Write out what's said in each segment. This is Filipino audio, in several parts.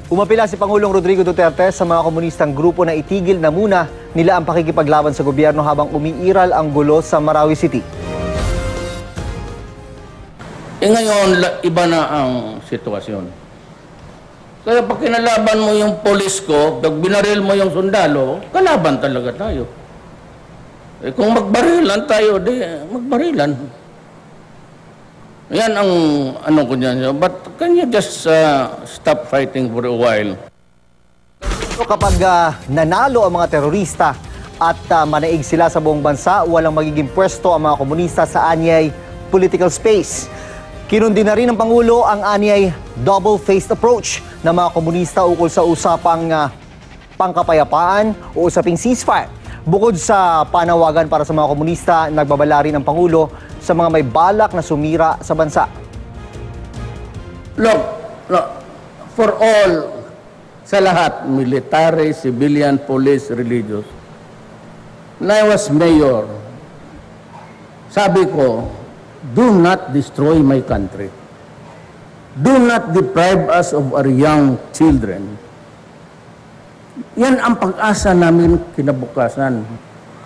Umapila si Pangulong Rodrigo Duterte sa mga komunistang grupo na itigil na muna nila ang pakikipaglaban sa gobyerno habang umiiral ang gulo sa Marawi City. Ngayon, iba na ang sitwasyon. Kaya pag kinalaban mo yung polis ko, pag binaril mo yung sundalo, kalaban talaga tayo. Kung magbarilan tayo, di magbarilan. Yan ang ano ko niyan. But can you just stop fighting for a while? Kapag nanalo ang mga terorista at manaig sila sa buong bansa, walang magiging pwesto ang mga komunista sa anyay political space. Kinundi na rin ng Pangulo ang anyay double-faced approach ng mga komunista ukol sa usapang pangkapayapaan o usaping ceasefire. Bukod sa panawagan para sa mga komunista, nagbabala rin ang Pangulo sa mga may balak na sumira sa bansa. Look, for all, sa lahat, military, civilian, police, religious, when I was mayor, sabi ko, do not destroy my country. Do not deprive us of our young children. Yan ang pag-asa namin kinabukasan.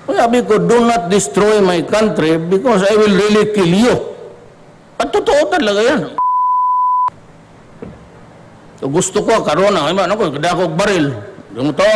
Sabi ko, do not destroy my country because I will really kill you. At totoo talaga yan. So, gusto ko, karoon na, ano ko, kada ako baril. Yung to,